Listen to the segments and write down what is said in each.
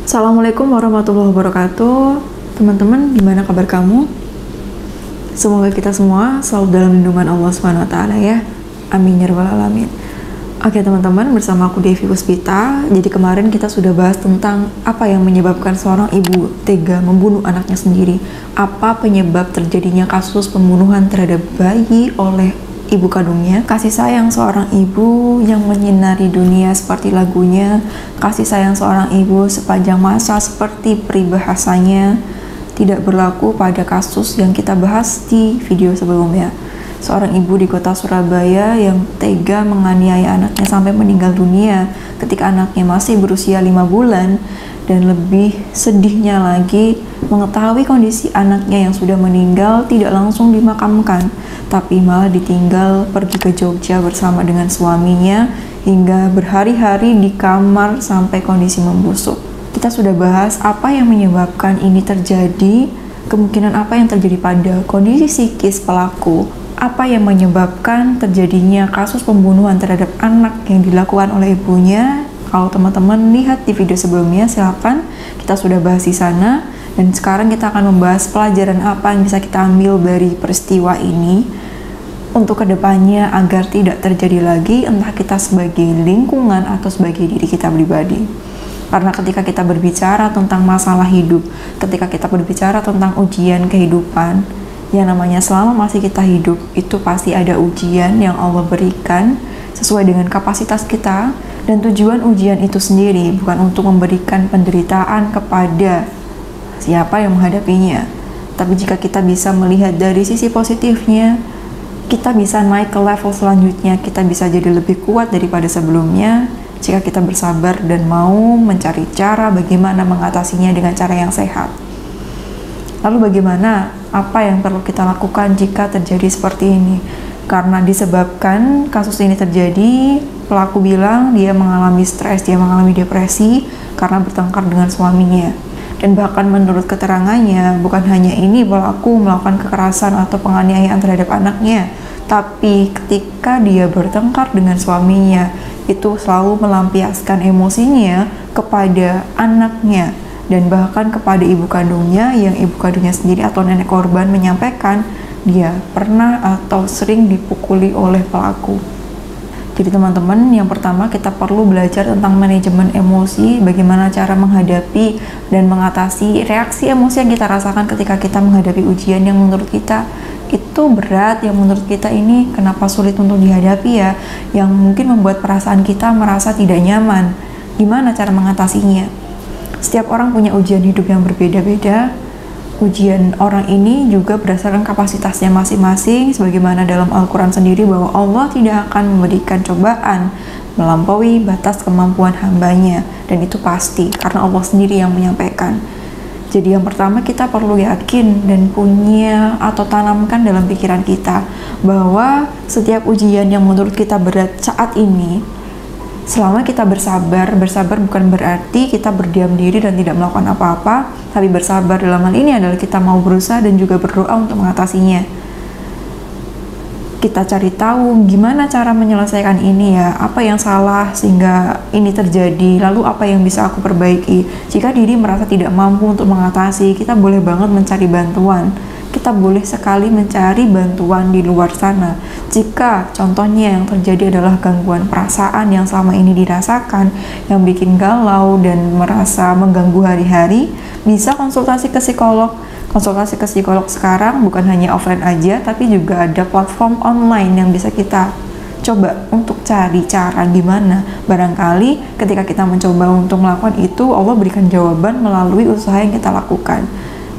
Assalamualaikum warahmatullahi wabarakatuh. Teman-teman, gimana kabar kamu? Semoga kita semua selalu dalam lindungan Allah Subhanahu wa taala ya. Amin ya rabbal alamin. Oke teman-teman, bersama aku Devi Puspita. Jadi kemarin kita sudah bahas tentang apa yang menyebabkan seorang ibu tega membunuh anaknya sendiri. Apa penyebab terjadinya kasus pembunuhan terhadap bayi oleh ibu kandungnya. Kasih sayang seorang ibu yang menyinari dunia seperti lagunya, kasih sayang seorang ibu sepanjang masa seperti peribahasanya, tidak berlaku pada kasus yang kita bahas di video sebelumnya. Seorang ibu di kota Surabaya yang tega menganiaya anaknya sampai meninggal dunia ketika anaknya masih berusia 5 bulan, dan lebih sedihnya lagi mengetahui kondisi anaknya yang sudah meninggal tidak langsung dimakamkan, tapi malah ditinggal pergi ke Jogja bersama dengan suaminya hingga berhari-hari di kamar sampai kondisi membusuk. Kita sudah bahas apa yang menyebabkan ini terjadi, kemungkinan apa yang terjadi pada kondisi psikis pelaku, apa yang menyebabkan terjadinya kasus pembunuhan terhadap anak yang dilakukan oleh ibunya. Kalau teman-teman lihat di video sebelumnya, silakan, kita sudah bahas di sana. Dan sekarang kita akan membahas pelajaran apa yang bisa kita ambil dari peristiwa ini untuk kedepannya agar tidak terjadi lagi, entah kita sebagai lingkungan atau sebagai diri kita pribadi. Karena ketika kita berbicara tentang masalah hidup, ketika kita berbicara tentang ujian kehidupan, yang namanya selama masih kita hidup, itu pasti ada ujian yang Allah berikan sesuai dengan kapasitas kita. Dan tujuan ujian itu sendiri bukan untuk memberikan penderitaan kepada siapa yang menghadapinya, tapi jika kita bisa melihat dari sisi positifnya, kita bisa naik ke level selanjutnya, kita bisa jadi lebih kuat daripada sebelumnya jika kita bersabar dan mau mencari cara bagaimana mengatasinya dengan cara yang sehat. Lalu bagaimana, apa yang perlu kita lakukan jika terjadi seperti ini? Karena disebabkan kasus ini terjadi, pelaku bilang dia mengalami stres, dia mengalami depresi karena bertengkar dengan suaminya. Dan bahkan menurut keterangannya, bukan hanya ini pelaku melakukan kekerasan atau penganiayaan terhadap anaknya, tapi ketika dia bertengkar dengan suaminya, itu selalu melampiaskan emosinya kepada anaknya dan bahkan kepada ibu kandungnya, yang ibu kandungnya sendiri atau nenek korban menyampaikan dia pernah atau sering dipukuli oleh pelaku. Jadi teman-teman, yang pertama kita perlu belajar tentang manajemen emosi, bagaimana cara menghadapi dan mengatasi reaksi emosi yang kita rasakan ketika kita menghadapi ujian yang menurut kita itu berat, yang menurut kita ini kenapa sulit untuk dihadapi ya, yang mungkin membuat perasaan kita merasa tidak nyaman. Gimana cara mengatasinya? Setiap orang punya ujian hidup yang berbeda-beda. Ujian orang ini juga berdasarkan kapasitasnya masing-masing, sebagaimana dalam Al-Quran sendiri bahwa Allah tidak akan memberikan cobaan melampaui batas kemampuan hambanya, dan itu pasti karena Allah sendiri yang menyampaikan. Jadi yang pertama kita perlu yakin dan punya atau tanamkan dalam pikiran kita bahwa setiap ujian yang menurut kita berat saat ini, selama kita bersabar bukan berarti kita berdiam diri dan tidak melakukan apa-apa, tapi bersabar dalam hal ini adalah kita mau berusaha dan juga berdoa untuk mengatasinya. Kita cari tahu gimana cara menyelesaikan ini ya, apa yang salah sehingga ini terjadi, lalu apa yang bisa aku perbaiki. Jika diri merasa tidak mampu untuk mengatasi, kita boleh banget mencari bantuan. Kita boleh sekali mencari bantuan di luar sana. Jika contohnya yang terjadi adalah gangguan perasaan yang selama ini dirasakan, yang bikin galau dan merasa mengganggu hari-hari, bisa konsultasi ke psikolog. Konsultasi ke psikolog sekarang bukan hanya offline aja, tapi juga ada platform online yang bisa kita coba untuk cari cara gimana. Barangkali ketika kita mencoba untuk melakukan itu, Allah berikan jawaban melalui usaha yang kita lakukan.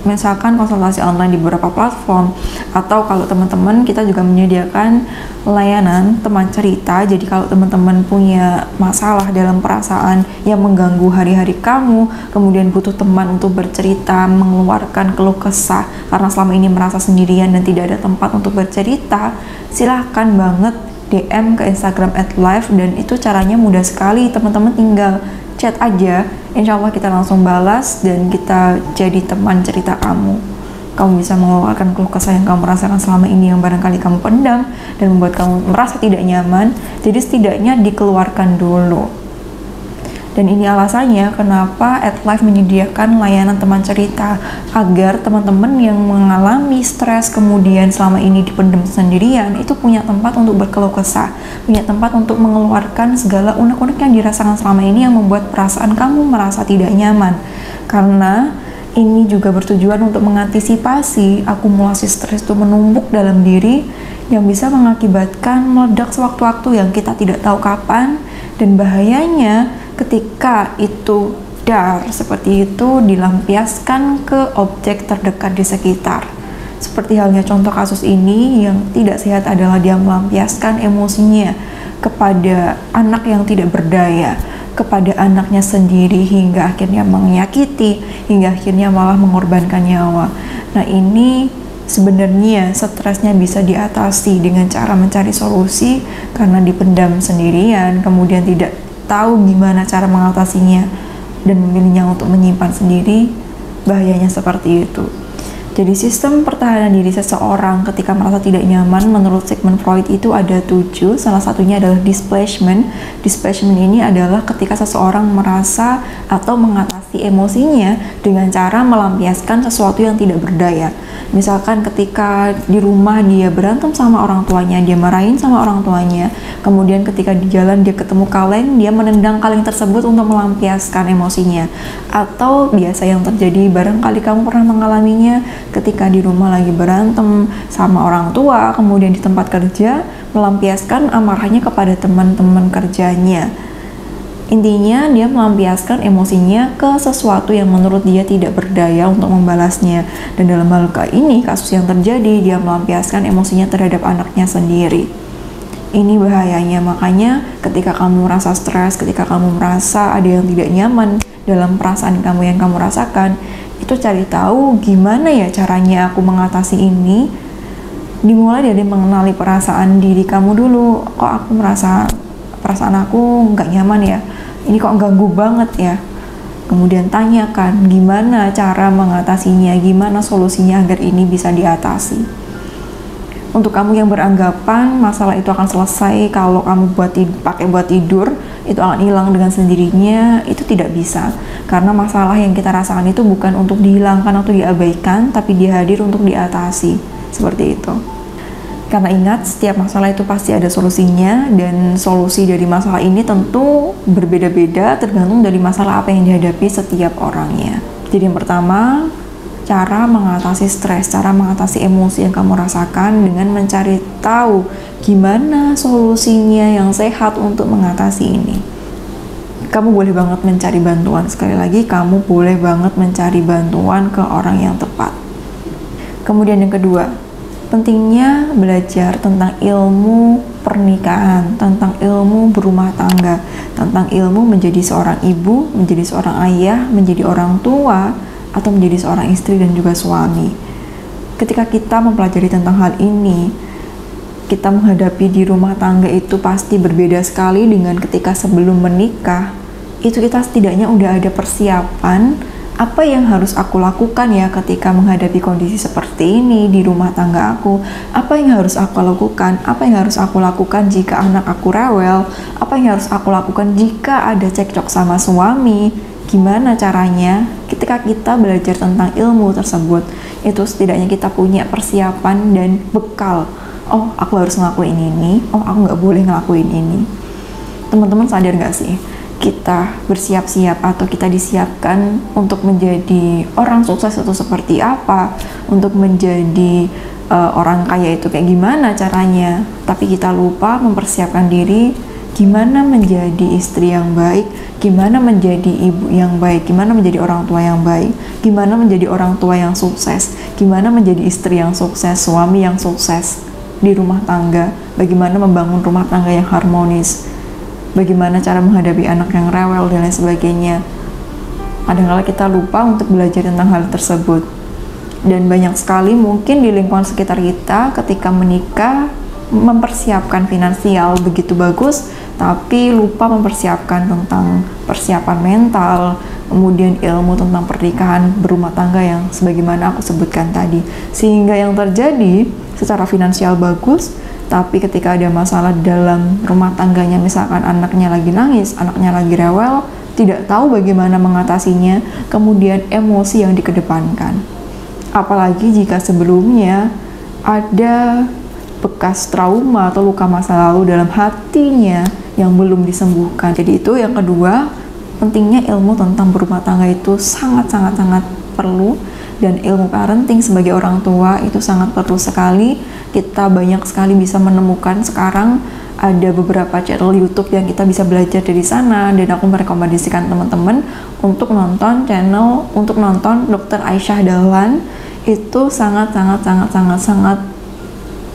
Misalkan konsultasi online di beberapa platform, atau kalau teman-teman kita juga menyediakan layanan teman cerita. Jadi kalau teman-teman punya masalah dalam perasaan yang mengganggu hari-hari kamu, kemudian butuh teman untuk bercerita, mengeluarkan keluh kesah karena selama ini merasa sendirian dan tidak ada tempat untuk bercerita, silahkan banget DM ke Instagram @live, dan itu caranya mudah sekali. Teman-teman tinggal chat aja, insya Allah kita langsung balas dan kita jadi teman cerita kamu. Kamu bisa mengeluarkan keluh kesah yang kamu rasakan selama ini yang barangkali kamu pendam dan membuat kamu merasa tidak nyaman, jadi setidaknya dikeluarkan dulu. Dan ini alasannya kenapa @Life menyediakan layanan teman cerita, agar teman-teman yang mengalami stres kemudian selama ini dipendam sendirian itu punya tempat untuk berkeluh kesah, punya tempat untuk mengeluarkan segala unek-unek yang dirasakan selama ini yang membuat perasaan kamu merasa tidak nyaman. Karena ini juga bertujuan untuk mengantisipasi akumulasi stres itu menumpuk dalam diri yang bisa mengakibatkan meledak sewaktu-waktu yang kita tidak tahu kapan, dan bahayanya ketika itu dar seperti itu dilampiaskan ke objek terdekat di sekitar. Seperti halnya contoh kasus ini, yang tidak sehat adalah dia melampiaskan emosinya kepada anak yang tidak berdaya, kepada anaknya sendiri, hingga akhirnya menyakiti, hingga akhirnya malah mengorbankan nyawa. Nah, ini sebenarnya stresnya bisa diatasi dengan cara mencari solusi, karena dipendam sendirian, kemudian tidak tahu gimana cara mengatasinya dan memilihnya untuk menyimpan sendiri. Bahayanya seperti itu. Jadi sistem pertahanan diri seseorang ketika merasa tidak nyaman menurut Sigmund Freud itu ada 7. Salah satunya adalah displacement. Displacement ini adalah ketika seseorang merasa atau mengatasi emosinya dengan cara melampiaskan sesuatu yang tidak berdaya. Misalkan ketika di rumah dia berantem sama orang tuanya, dia marahin sama orang tuanya, kemudian ketika di jalan dia ketemu kaleng, dia menendang kaleng tersebut untuk melampiaskan emosinya. Atau biasa yang terjadi, barangkali kamu pernah mengalaminya, ketika di rumah lagi berantem sama orang tua, kemudian di tempat kerja melampiaskan amarahnya kepada teman-teman kerjanya. Intinya dia melampiaskan emosinya ke sesuatu yang menurut dia tidak berdaya untuk membalasnya. Dan dalam hal ini, kasus yang terjadi, dia melampiaskan emosinya terhadap anaknya sendiri. Ini bahayanya. Makanya ketika kamu merasa stres, ketika kamu merasa ada yang tidak nyaman dalam perasaan kamu yang kamu rasakan, itu cari tahu gimana ya caranya aku mengatasi ini. Dimulai dari mengenali perasaan diri kamu dulu. Kok aku merasa perasaan aku nggak nyaman ya, ini kok ganggu banget ya. Kemudian tanyakan gimana cara mengatasinya, gimana solusinya agar ini bisa diatasi. Untuk kamu yang beranggapan masalah itu akan selesai kalau kamu pakai buat tidur, itu akan hilang dengan sendirinya, itu tidak bisa. Karena masalah yang kita rasakan itu bukan untuk dihilangkan atau diabaikan, tapi dia hadir untuk diatasi. Seperti itu. Karena ingat, setiap masalah itu pasti ada solusinya, dan solusi dari masalah ini tentu berbeda-beda tergantung dari masalah apa yang dihadapi setiap orangnya. Jadi yang pertama, cara mengatasi stres, cara mengatasi emosi yang kamu rasakan dengan mencari tahu gimana solusinya yang sehat untuk mengatasi ini. Kamu boleh banget mencari bantuan, sekali lagi kamu boleh banget mencari bantuan ke orang yang tepat. Kemudian yang kedua, pentingnya belajar tentang ilmu pernikahan, tentang ilmu berumah tangga, tentang ilmu menjadi seorang ibu, menjadi seorang ayah, menjadi orang tua, atau menjadi seorang istri dan juga suami. Ketika kita mempelajari tentang hal ini, kita menghadapi di rumah tangga itu pasti berbeda sekali dengan ketika sebelum menikah. Itu kita setidaknya udah ada persiapan, apa yang harus aku lakukan ya ketika menghadapi kondisi seperti ini di rumah tangga aku? Apa yang harus aku lakukan? Apa yang harus aku lakukan jika anak aku rewel? Apa yang harus aku lakukan jika ada cekcok sama suami? Gimana caranya? Ketika kita belajar tentang ilmu tersebut, itu setidaknya kita punya persiapan dan bekal. Oh, aku harus ngelakuin ini. Oh, aku nggak boleh ngelakuin ini. Teman-teman sadar nggak sih? Kita bersiap-siap atau kita disiapkan untuk menjadi orang sukses itu seperti apa, untuk menjadi orang kaya itu kayak gimana caranya, tapi kita lupa mempersiapkan diri gimana menjadi istri yang baik, gimana menjadi ibu yang baik, gimana menjadi orang tua yang baik, gimana menjadi orang tua yang sukses, gimana menjadi istri yang sukses, suami yang sukses di rumah tangga, bagaimana membangun rumah tangga yang harmonis, bagaimana cara menghadapi anak yang rewel dan lain sebagainya. Kadang-kala kita lupa untuk belajar tentang hal tersebut. Dan banyak sekali mungkin di lingkungan sekitar kita ketika menikah mempersiapkan finansial begitu bagus, tapi lupa mempersiapkan tentang persiapan mental, kemudian ilmu tentang pernikahan berumah tangga yang sebagaimana aku sebutkan tadi. Sehingga yang terjadi secara finansial bagus, tapi ketika ada masalah dalam rumah tangganya, misalkan anaknya lagi nangis, anaknya lagi rewel, tidak tahu bagaimana mengatasinya, kemudian emosi yang dikedepankan. Apalagi jika sebelumnya ada bekas trauma atau luka masa lalu dalam hatinya yang belum disembuhkan. Jadi itu yang kedua, pentingnya ilmu tentang berumah tangga itu sangat perlu, dan ilmu parenting sebagai orang tua itu sangat perlu sekali. Kita banyak sekali bisa menemukan sekarang ada beberapa channel YouTube yang kita bisa belajar dari sana, dan aku merekomendasikan teman-teman untuk nonton Dr. Aisyah Dahlan. Itu sangat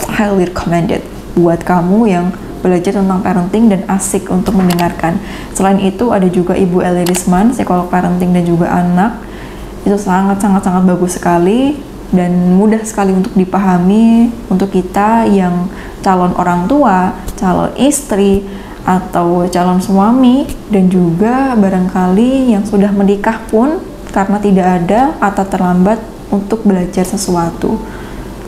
highly recommended buat kamu yang belajar tentang parenting dan asik untuk mendengarkan. Selain itu ada juga Ibu Eli Risman, psikolog parenting dan juga anak. Itu sangat bagus sekali dan mudah sekali untuk dipahami untuk kita yang calon orang tua, calon istri, atau calon suami, dan juga barangkali yang sudah menikah pun, karena tidak ada kata terlambat untuk belajar sesuatu.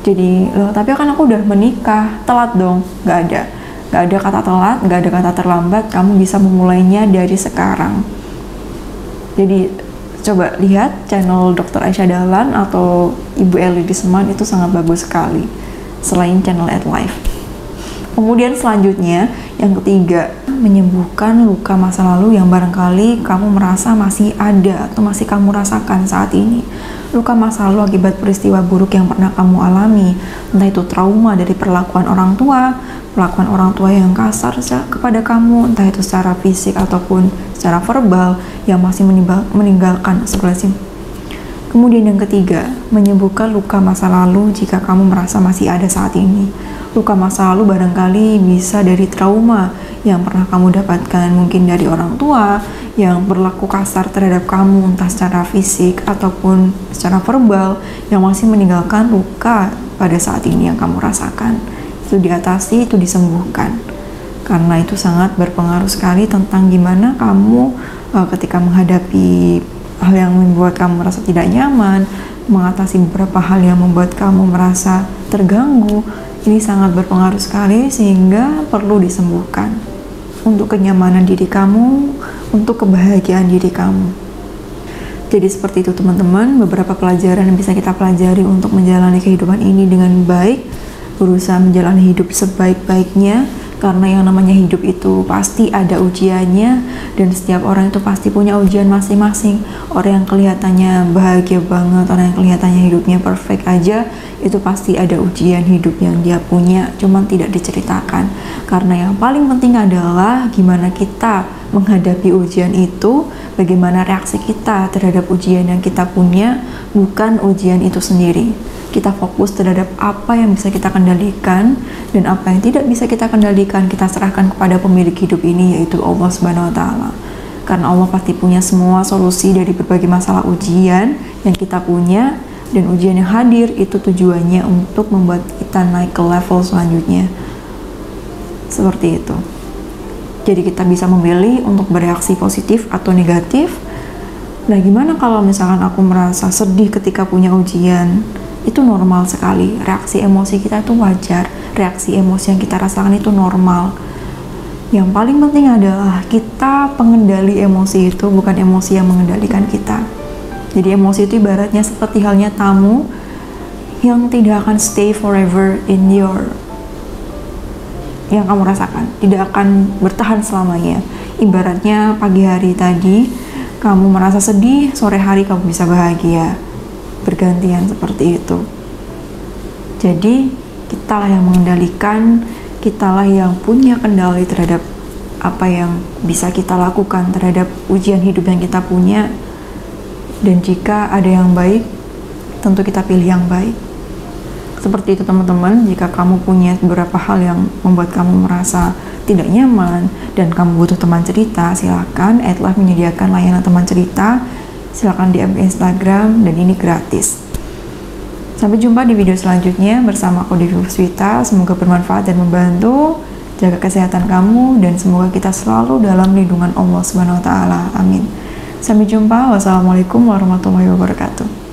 Jadi, loh tapi kan aku udah menikah, telat dong? Gak ada kata telat, gak ada kata terlambat, kamu bisa memulainya dari sekarang. Jadi coba lihat channel Dr. Aisyah Dahlan atau Ibu Eli Risman, itu sangat bagus sekali selain channel At Life. Kemudian selanjutnya yang ketiga, menyembuhkan luka masa lalu yang barangkali kamu merasa masih ada atau masih kamu rasakan saat ini. Luka masa lalu akibat peristiwa buruk yang pernah kamu alami, entah itu trauma dari perlakuan orang tua yang kasar kepada kamu, entah itu secara fisik ataupun secara verbal yang masih meninggalkan sebelah. Kemudian yang ketiga, menyembuhkan luka masa lalu jika kamu merasa masih ada saat ini. Luka masa lalu barangkali bisa dari trauma yang pernah kamu dapatkan, mungkin dari orang tua yang berlaku kasar terhadap kamu, entah secara fisik ataupun secara verbal, yang masih meninggalkan luka pada saat ini yang kamu rasakan. Itu diatasi, itu disembuhkan, karena itu sangat berpengaruh sekali tentang gimana kamu ketika menghadapi hal yang membuat kamu merasa tidak nyaman, mengatasi beberapa hal yang membuat kamu merasa terganggu. Ini sangat berpengaruh sekali sehingga perlu disembuhkan untuk kenyamanan diri kamu, untuk kebahagiaan diri kamu. Jadi seperti itu teman-teman, beberapa pelajaran yang bisa kita pelajari untuk menjalani kehidupan ini dengan baik, berusaha menjalani hidup sebaik-baiknya, karena yang namanya hidup itu pasti ada ujiannya, dan setiap orang itu pasti punya ujian masing-masing. Orang yang kelihatannya bahagia banget, orang yang kelihatannya hidupnya perfect aja, itu pasti ada ujian hidup yang dia punya, cuman tidak diceritakan. Karena yang paling penting adalah gimana kita menghadapi ujian itu, bagaimana reaksi kita terhadap ujian yang kita punya, bukan ujian itu sendiri. Kita fokus terhadap apa yang bisa kita kendalikan, dan apa yang tidak bisa kita kendalikan kita serahkan kepada pemilik hidup ini, yaitu Allah Subhanahu wa Ta'ala. Karena Allah pasti punya semua solusi dari berbagai masalah ujian yang kita punya, dan ujian yang hadir itu tujuannya untuk membuat kita naik ke level selanjutnya. Seperti itu. Jadi kita bisa memilih untuk bereaksi positif atau negatif. Nah, gimana kalau misalkan aku merasa sedih ketika punya ujian? Itu normal sekali. Reaksi emosi kita itu wajar. Reaksi emosi yang kita rasakan itu normal. Yang paling penting adalah kita pengendali emosi itu, bukan emosi yang mengendalikan kita. Jadi emosi itu ibaratnya seperti halnya tamu yang tidak akan stay forever in yang kamu rasakan, tidak akan bertahan selamanya. Ibaratnya pagi hari tadi kamu merasa sedih, sore hari kamu bisa bahagia, bergantian seperti itu. Jadi kitalah yang mengendalikan, kitalah yang punya kendali terhadap apa yang bisa kita lakukan terhadap ujian hidup yang kita punya. Dan jika ada yang baik, tentu kita pilih yang baik. Seperti itu teman-teman. Jika kamu punya beberapa hal yang membuat kamu merasa tidak nyaman dan kamu butuh teman cerita, silakan At Life menyediakan layanan teman cerita. Silakan DM Instagram, dan ini gratis. Sampai jumpa di video selanjutnya bersama aku Devi Puspita. Semoga bermanfaat dan membantu. Jaga kesehatan kamu, dan semoga kita selalu dalam lindungan Allah Subhanahu wa Ta'ala. Amin. Sampai jumpa. Wassalamualaikum warahmatullahi wabarakatuh.